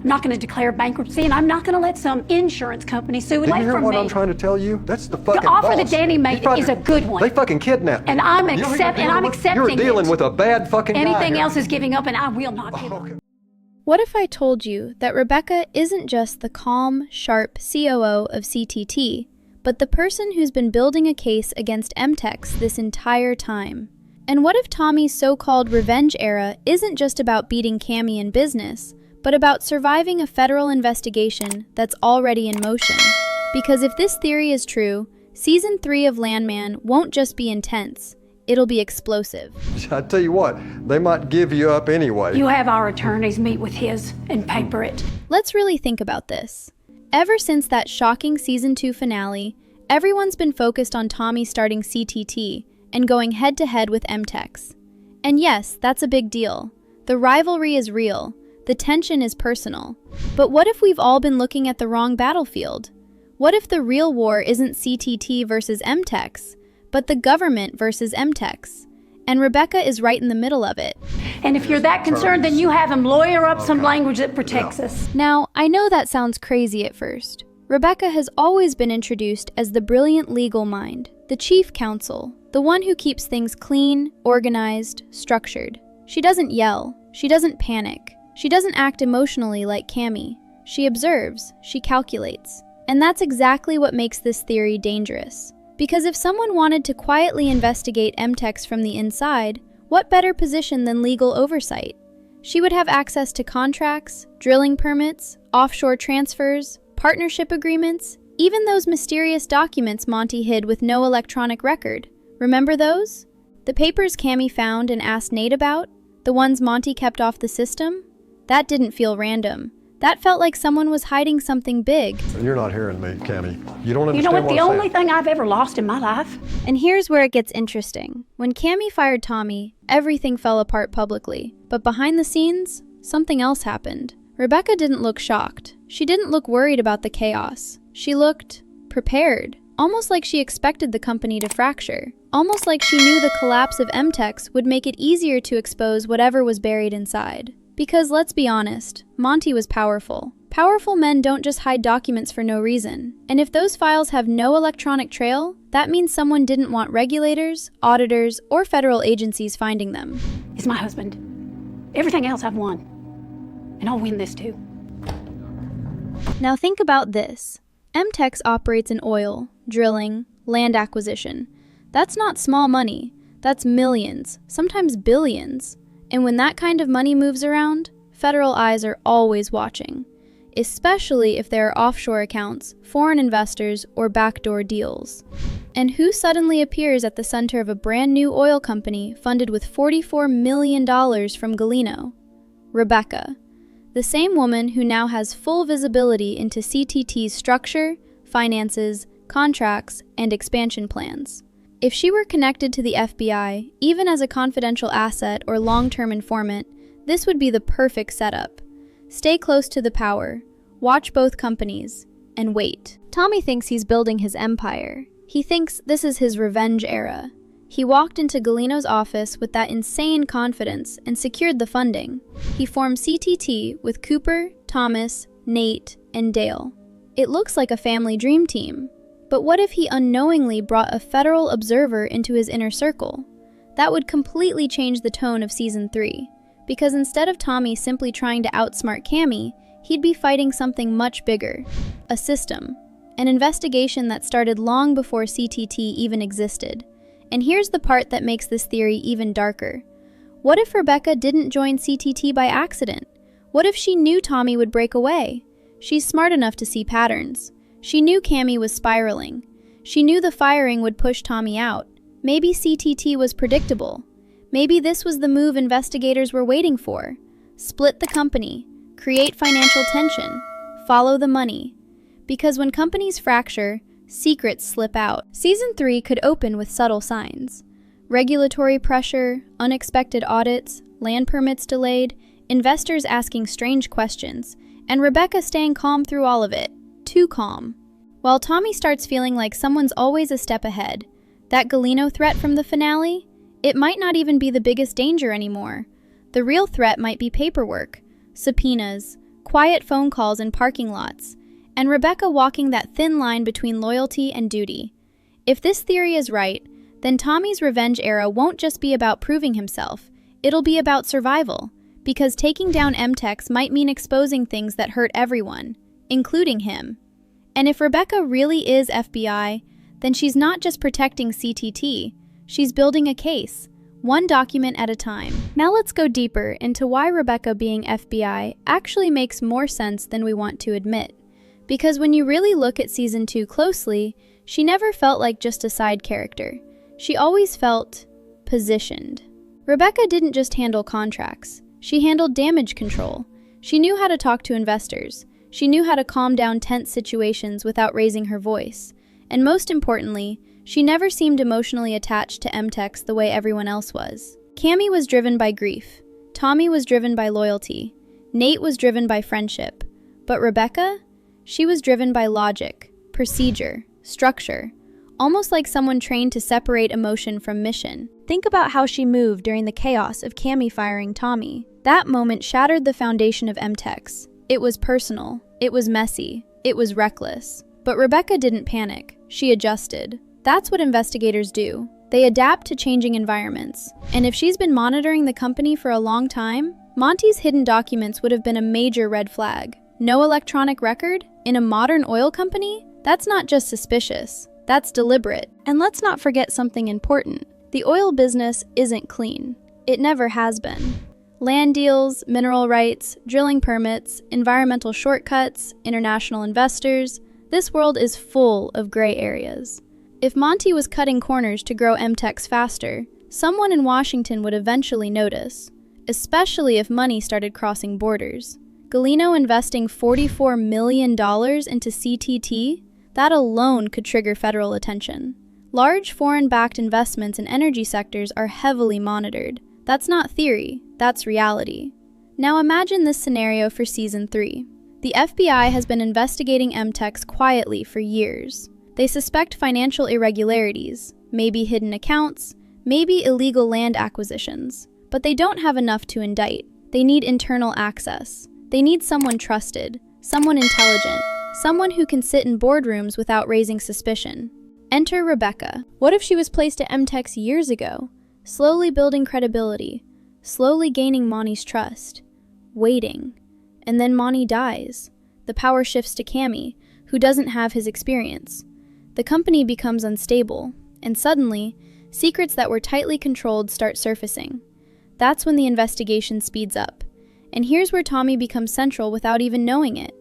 I'm not going to declare bankruptcy, and I'm not going to let some insurance company sue Do you hear from what me. I'm trying to tell you? That's the fucking The offer boss. that Danny made is a good one. They fucking kidnapped me. And I'm accepting You're dealing it. with a bad fucking guy Anything here. else is giving up, and I will not give up. Okay. What if I told you that Rebecca isn't just the calm, sharp COO of CTT, but the person who's been building a case against M-Tex this entire time? And what if Tommy's so-called revenge era isn't just about beating Cammy in business, but about surviving a federal investigation that's already in motion? Because if this theory is true, Season 3 of Landman won't just be intense, it'll be explosive. I tell you what, they might give you up anyway. You have our attorneys meet with his and paper it. Let's really think about this. Ever since that shocking Season 2 finale, everyone's been focused on Tommy starting CTT and going head-to-head with M-Tex. And yes, that's a big deal. The rivalry is real. The tension is personal. But what if we've all been looking at the wrong battlefield? What if the real war isn't CTT versus M-Tex, but the government versus M-Tex? And Rebecca is right in the middle of it. And if you're that concerned, then you have him lawyer up some language that protects us. Now, I know that sounds crazy at first. Rebecca has always been introduced as the brilliant legal mind, the chief counsel, the one who keeps things clean, organized, structured. She doesn't yell. She doesn't panic. She doesn't act emotionally like Cammy. She observes. She calculates. And that's exactly what makes this theory dangerous. Because if someone wanted to quietly investigate M-Tex from the inside, what better position than legal oversight? She would have access to contracts, drilling permits, offshore transfers, partnership agreements, even those mysterious documents Monty hid with no electronic record. Remember those? The papers Cammy found and asked Nate about? The ones Monty kept off the system? That didn't feel random. That felt like someone was hiding something big. You're not hearing me, Cammy. You don't understand You know what? The I'm only saying. thing I've ever lost in my life. And here's where it gets interesting. When Cammy fired Tommy, everything fell apart publicly. But behind the scenes, something else happened. Rebecca didn't look shocked. She didn't look worried about the chaos. She looked prepared. Almost like she expected the company to fracture. Almost like she knew the collapse of M-Tex would make it easier to expose whatever was buried inside. Because let's be honest, Monty was powerful. Powerful men don't just hide documents for no reason. And if those files have no electronic trail, that means someone didn't want regulators, auditors, or federal agencies finding them. He's my husband. Everything else I've won. And I'll win this too. Now think about this. M-Tex operates in oil, drilling, land acquisition. That's not small money. That's millions, sometimes billions. And when that kind of money moves around, federal eyes are always watching, especially if there are offshore accounts, foreign investors, or backdoor deals. And who suddenly appears at the center of a brand new oil company funded with $44 million from Galino? Rebecca, the same woman who now has full visibility into CTT's structure, finances, contracts, and expansion plans. If she were connected to the FBI, even as a confidential asset or long-term informant, this would be the perfect setup. Stay close to the power, watch both companies, and wait. Tommy thinks he's building his empire. He thinks this is his revenge era. He walked into Galino's office with that insane confidence and secured the funding. He formed CTT with Cooper, Thomas, Nate, and Dale. It looks like a family dream team. But what if he unknowingly brought a federal observer into his inner circle? That would completely change the tone of Season 3, because instead of Tommy simply trying to outsmart Cammy, he'd be fighting something much bigger. A system. An investigation that started long before CTT even existed. And here's the part that makes this theory even darker. What if Rebecca didn't join CTT by accident? What if she knew Tommy would break away? She's smart enough to see patterns. She knew Cammy was spiraling. She knew the firing would push Tommy out. Maybe CTT was predictable. Maybe this was the move investigators were waiting for. Split the company, create financial tension, follow the money. Because when companies fracture, secrets slip out. Season 3 could open with subtle signs. Regulatory pressure, unexpected audits, land permits delayed, investors asking strange questions, and Rebecca staying calm through all of it. Too calm. While Tommy starts feeling like someone's always a step ahead, that Galino threat from the finale, it might not even be the biggest danger anymore. The real threat might be paperwork, subpoenas, quiet phone calls in parking lots, and Rebecca walking that thin line between loyalty and duty. If this theory is right, then Tommy's revenge era won't just be about proving himself, it'll be about survival, because taking down M-Tex might mean exposing things that hurt everyone, including him. And if Rebecca really is FBI, then she's not just protecting CTT, she's building a case, one document at a time. Now let's go deeper into why Rebecca being FBI actually makes more sense than we want to admit. Because when you really look at Season 2 closely, she never felt like just a side character. She always felt positioned. Rebecca didn't just handle contracts. She handled damage control. She knew how to talk to investors. She knew how to calm down tense situations without raising her voice. And most importantly, she never seemed emotionally attached to M-Tex the way everyone else was. Cammy was driven by grief. Tommy was driven by loyalty. Nate was driven by friendship. But Rebecca? She was driven by logic, procedure, structure, almost like someone trained to separate emotion from mission. Think about how she moved during the chaos of Cammy firing Tommy. That moment shattered the foundation of M-Tex. It was personal, it was messy, it was reckless. But Rebecca didn't panic. She adjusted. That's what investigators do. They adapt to changing environments. And if she's been monitoring the company for a long time, Monty's hidden documents would have been a major red flag. No electronic record? In a modern oil company? That's not just suspicious. That's deliberate. And let's not forget something important. The oil business isn't clean. It never has been. Land deals, mineral rights, drilling permits, environmental shortcuts, international investors. This world is full of gray areas. If Monty was cutting corners to grow M-Tex faster, someone in Washington would eventually notice, especially if money started crossing borders. Galino investing $44 million into CTT? That alone could trigger federal attention. Large foreign-backed investments in energy sectors are heavily monitored. That's not theory, that's reality. Now imagine this scenario for Season 3. The FBI has been investigating M-Tex quietly for years. They suspect financial irregularities, maybe hidden accounts, maybe illegal land acquisitions. But they don't have enough to indict. They need internal access. They need someone trusted, someone intelligent, someone who can sit in boardrooms without raising suspicion. Enter Rebecca. What if she was placed at M-Tex years ago, slowly building credibility, slowly gaining Monty's trust, waiting, and then Monty dies. The power shifts to Cammy, who doesn't have his experience. The company becomes unstable, and suddenly, secrets that were tightly controlled start surfacing. That's when the investigation speeds up. And here's where Tommy becomes central without even knowing it.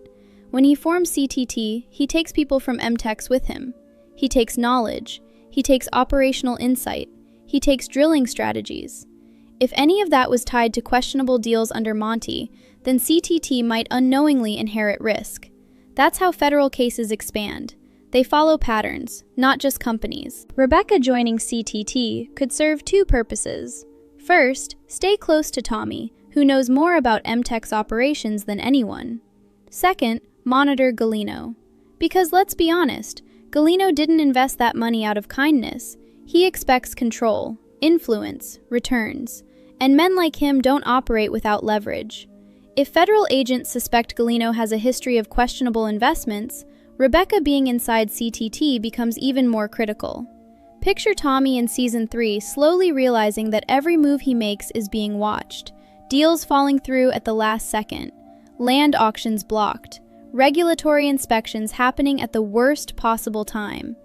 When he forms CTT, he takes people from M-Tex with him. He takes knowledge. He takes operational insight. He takes drilling strategies. If any of that was tied to questionable deals under Monty, then CTT might unknowingly inherit risk. That's how federal cases expand. They follow patterns, not just companies. Rebecca joining CTT could serve two purposes. First, stay close to Tommy, who knows more about M-Tex operations than anyone. Second, monitor Galino. Because let's be honest, Galino didn't invest that money out of kindness. He expects control, influence, returns. And men like him don't operate without leverage. If federal agents suspect Galino has a history of questionable investments, Rebecca being inside CTT becomes even more critical. Picture Tommy in Season 3 slowly realizing that every move he makes is being watched. Deals falling through at the last second. Land auctions blocked. Regulatory inspections happening at the worst possible time.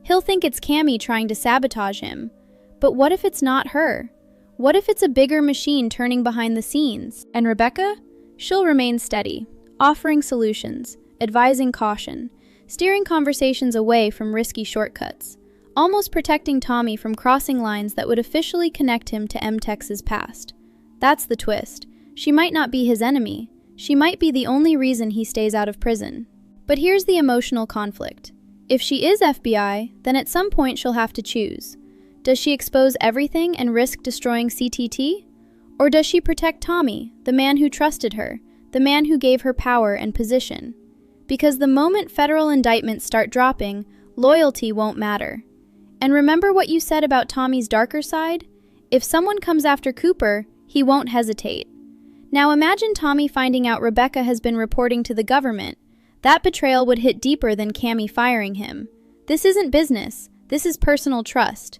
He'll think it's Cammy trying to sabotage him. But what if it's not her? What if it's a bigger machine turning behind the scenes? And Rebecca? She'll remain steady, offering solutions, advising caution, steering conversations away from risky shortcuts, almost protecting Tommy from crossing lines that would officially connect him to M-Tex's past. That's the twist. She might not be his enemy. She might be the only reason he stays out of prison. But here's the emotional conflict. If she is FBI, then at some point she'll have to choose. Does she expose everything and risk destroying CTT? Or does she protect Tommy, the man who trusted her, the man who gave her power and position? Because the moment federal indictments start dropping, loyalty won't matter. And remember what you said about Tommy's darker side? If someone comes after Cooper, he won't hesitate. Now imagine Tommy finding out Rebecca has been reporting to the government. That betrayal would hit deeper than Cammy firing him. This isn't business, this is personal trust.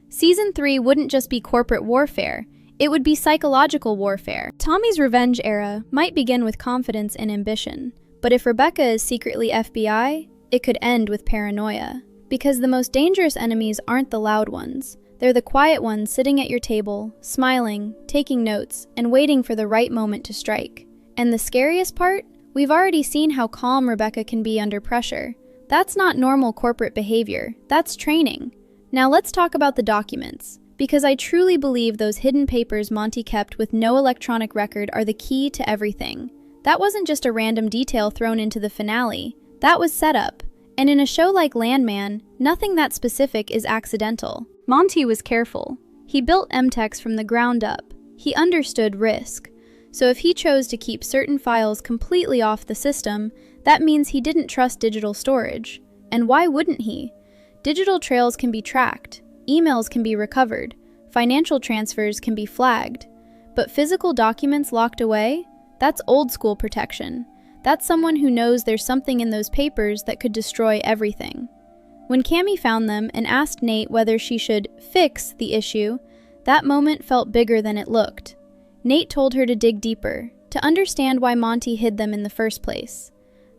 Season 3 wouldn't just be corporate warfare, it would be psychological warfare. Tommy's revenge era might begin with confidence and ambition, but if Rebecca is secretly FBI, it could end with paranoia. Because the most dangerous enemies aren't the loud ones. They're the quiet ones sitting at your table, smiling, taking notes, and waiting for the right moment to strike. And the scariest part? We've already seen how calm Rebecca can be under pressure. That's not normal corporate behavior, that's training. Now let's talk about the documents, because I truly believe those hidden papers Monty kept with no electronic record are the key to everything. That wasn't just a random detail thrown into the finale, that was set up. And in a show like Landman, nothing that specific is accidental. Monty was careful. He built M-Tex from the ground up. He understood risk. So if he chose to keep certain files completely off the system, that means he didn't trust digital storage. And why wouldn't he? Digital trails can be tracked, emails can be recovered, financial transfers can be flagged. But physical documents locked away? That's old school protection. That's someone who knows there's something in those papers that could destroy everything. When Cammy found them and asked Nate whether she should fix the issue, that moment felt bigger than it looked. Nate told her to dig deeper, to understand why Monty hid them in the first place.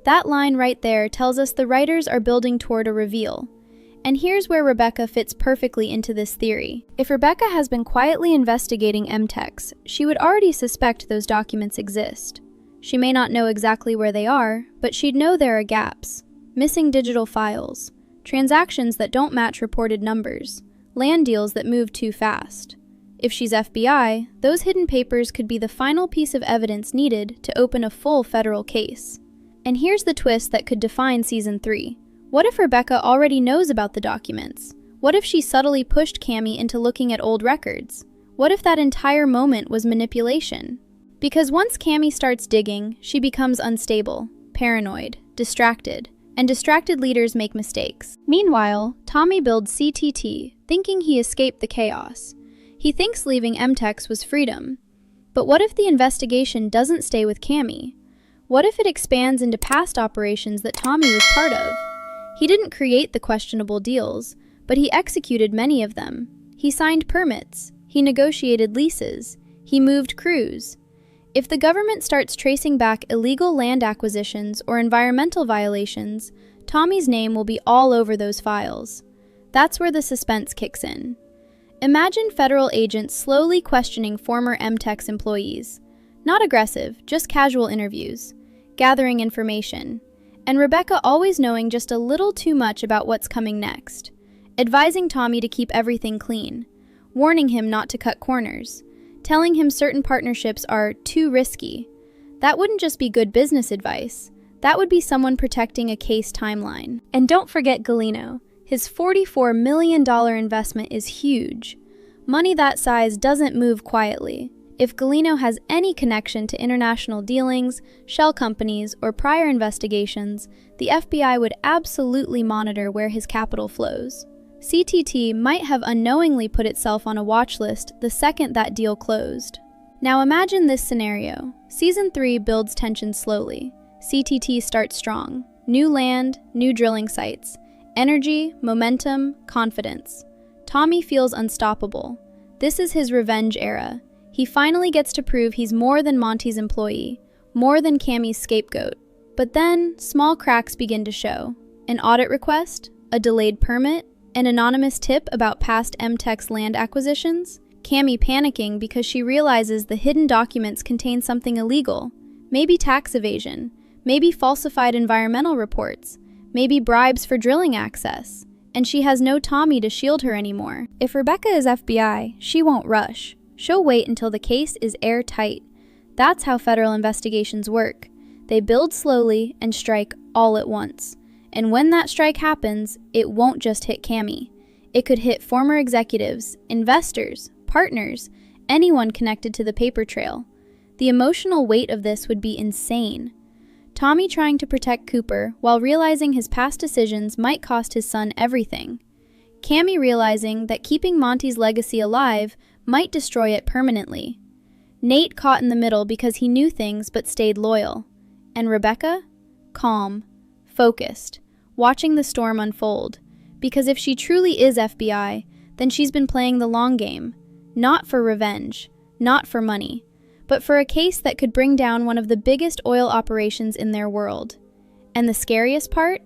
That line right there tells us the writers are building toward a reveal. And here's where Rebecca fits perfectly into this theory. If Rebecca has been quietly investigating M-Tex, she would already suspect those documents exist. She may not know exactly where they are, but she'd know there are gaps. Missing digital files, transactions that don't match reported numbers, land deals that move too fast. If she's FBI, those hidden papers could be the final piece of evidence needed to open a full federal case. And here's the twist that could define Season 3. What if Rebecca already knows about the documents? What if she subtly pushed Cammy into looking at old records? What if that entire moment was manipulation? Because once Cammy starts digging, she becomes unstable, paranoid, distracted, and distracted leaders make mistakes. Meanwhile, Tommy builds CTT, thinking he escaped the chaos. He thinks leaving M-Tex was freedom. But what if the investigation doesn't stay with Cammy? What if it expands into past operations that Tommy was part of? He didn't create the questionable deals, but he executed many of them. He signed permits, he negotiated leases, he moved crews. If the government starts tracing back illegal land acquisitions or environmental violations, Tommy's name will be all over those files. That's where the suspense kicks in. Imagine federal agents slowly questioning former M-Tex employees. Not aggressive, just casual interviews, gathering information, and Rebecca always knowing just a little too much about what's coming next, advising Tommy to keep everything clean, warning him not to cut corners, telling him certain partnerships are too risky. That wouldn't just be good business advice. That would be someone protecting a case timeline. And don't forget Galino. His $44 million investment is huge. Money that size doesn't move quietly. If Galino has any connection to international dealings, shell companies, or prior investigations, the FBI would absolutely monitor where his capital flows. CTT might have unknowingly put itself on a watch list the second that deal closed. Now imagine this scenario. Season 3 builds tension slowly. CTT starts strong. New land, new drilling sites. Energy, momentum, confidence. Tommy feels unstoppable. This is his revenge era. He finally gets to prove he's more than Monty's employee, more than Cammy's scapegoat. But then, small cracks begin to show. An audit request, a delayed permit, an anonymous tip about past M-Tex land acquisitions, Cammy panicking because she realizes the hidden documents contain something illegal, maybe tax evasion, maybe falsified environmental reports, maybe bribes for drilling access, and she has no Tommy to shield her anymore. If Rebecca is FBI, she won't rush. She'll wait until the case is airtight. That's how federal investigations work. They build slowly and strike all at once. And when that strike happens, it won't just hit Cammy. It could hit former executives, investors, partners, anyone connected to the paper trail. The emotional weight of this would be insane. Tommy trying to protect Cooper while realizing his past decisions might cost his son everything. Cammy realizing that keeping Monty's legacy alive might destroy it permanently. Nate caught in the middle because he knew things but stayed loyal. And Rebecca? Calm, focused, watching the storm unfold. Because if she truly is FBI, then she's been playing the long game. Not for revenge, not for money, but for a case that could bring down one of the biggest oil operations in their world. And the scariest part?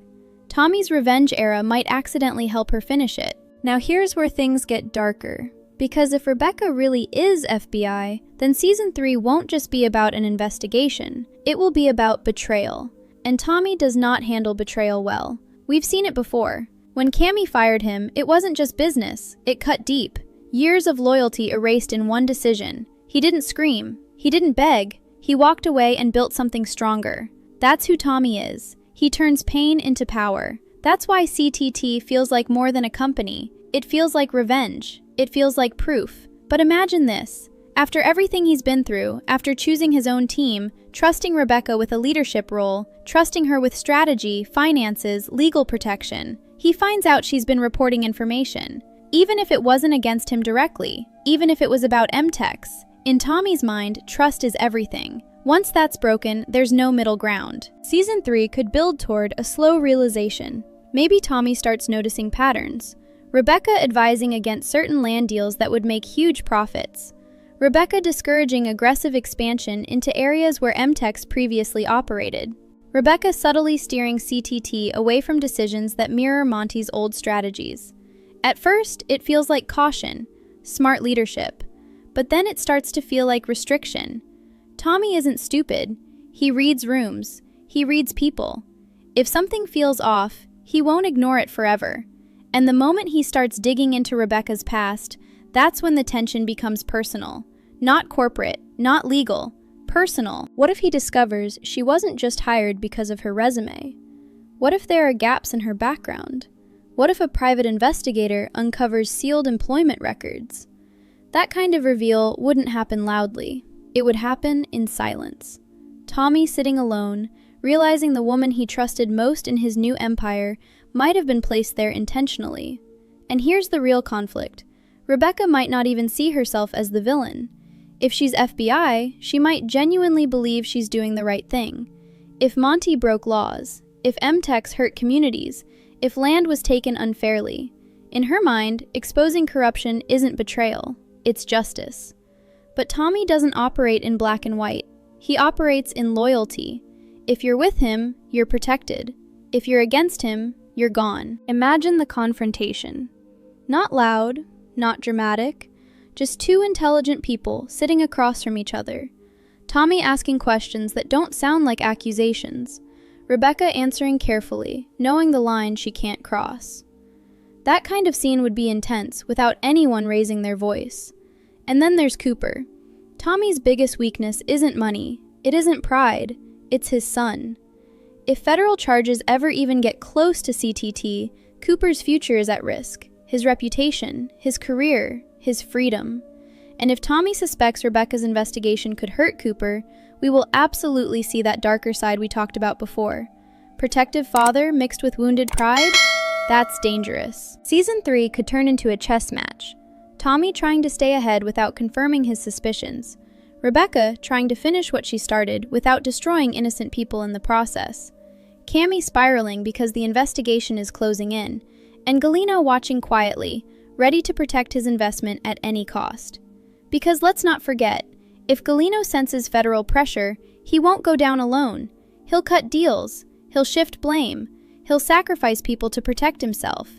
Tommy's revenge era might accidentally help her finish it. Now here's where things get darker. Because if Rebecca really is FBI, then Season 3 won't just be about an investigation. It will be about betrayal. And Tommy does not handle betrayal well. We've seen it before. When Cammy fired him, it wasn't just business. It cut deep. Years of loyalty erased in one decision. He didn't scream. He didn't beg. He walked away and built something stronger. That's who Tommy is. He turns pain into power. That's why CTT feels like more than a company. It feels like revenge. It feels like proof. But imagine this. After everything he's been through, after choosing his own team, trusting Rebecca with a leadership role, trusting her with strategy, finances, legal protection, he finds out she's been reporting information. Even if it wasn't against him directly, even if it was about M-Tex, in Tommy's mind, trust is everything. Once that's broken, there's no middle ground. Season 3 could build toward a slow realization. Maybe Tommy starts noticing patterns. Rebecca advising against certain land deals that would make huge profits. Rebecca discouraging aggressive expansion into areas where M-Tex previously operated. Rebecca subtly steering CTT away from decisions that mirror Monty's old strategies. At first, it feels like caution, smart leadership. But then it starts to feel like restriction. Tommy isn't stupid. He reads rooms. He reads people. If something feels off, he won't ignore it forever. And the moment he starts digging into Rebecca's past, that's when the tension becomes personal. Not corporate, not legal, personal. What if he discovers she wasn't just hired because of her resume? What if there are gaps in her background? What if a private investigator uncovers sealed employment records? That kind of reveal wouldn't happen loudly. It would happen in silence. Tommy sitting alone, realizing the woman he trusted most in his new empire might have been placed there intentionally. And here's the real conflict. Rebecca might not even see herself as the villain. If she's FBI, she might genuinely believe she's doing the right thing. If Monty broke laws, if M-Tex hurt communities, if land was taken unfairly, in her mind, exposing corruption isn't betrayal, it's justice. But Tommy doesn't operate in black and white. He operates in loyalty. If you're with him, you're protected. If you're against him, you're gone. Imagine the confrontation. Not loud, not dramatic, just two intelligent people sitting across from each other. Tommy asking questions that don't sound like accusations. Rebecca answering carefully, knowing the line she can't cross. That kind of scene would be intense without anyone raising their voice. And then there's Cooper. Tommy's biggest weakness isn't money, it isn't pride, it's his son. If federal charges ever even get close to CTT, Cooper's future is at risk. His reputation, his career, his freedom. And if Tommy suspects Rebecca's investigation could hurt Cooper, we will absolutely see that darker side we talked about before. Protective father mixed with wounded pride? That's dangerous. Season 3 could turn into a chess match. Tommy trying to stay ahead without confirming his suspicions. Rebecca trying to finish what she started without destroying innocent people in the process. Cammy spiraling because the investigation is closing in. And Galino watching quietly, ready to protect his investment at any cost. Because let's not forget, if Galino senses federal pressure, he won't go down alone. He'll cut deals. He'll shift blame. He'll sacrifice people to protect himself.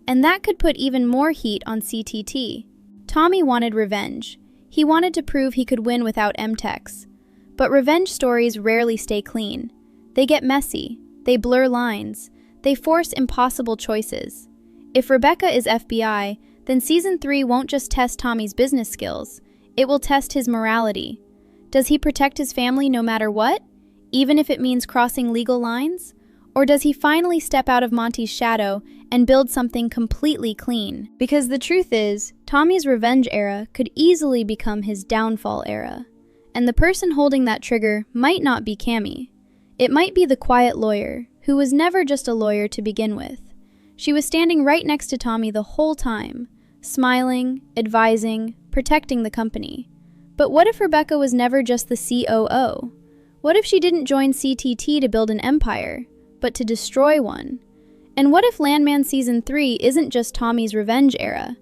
And that could put even more heat on CTT. Tommy wanted revenge. He wanted to prove he could win without M-Tex. But revenge stories rarely stay clean. They get messy. They blur lines. They force impossible choices. If Rebecca is FBI, then Season 3 won't just test Tommy's business skills. It will test his morality. Does he protect his family no matter what, even if it means crossing legal lines? Or does he finally step out of Monty's shadow and build something completely clean? Because the truth is, Tommy's revenge era could easily become his downfall era. And the person holding that trigger might not be Cammy. It might be the quiet lawyer, who was never just a lawyer to begin with. She was standing right next to Tommy the whole time, smiling, advising, protecting the company. But what if Rebecca was never just the COO? What if she didn't join CTT to build an empire, but to destroy one? And what if Landman Season 3 isn't just Tommy's revenge era?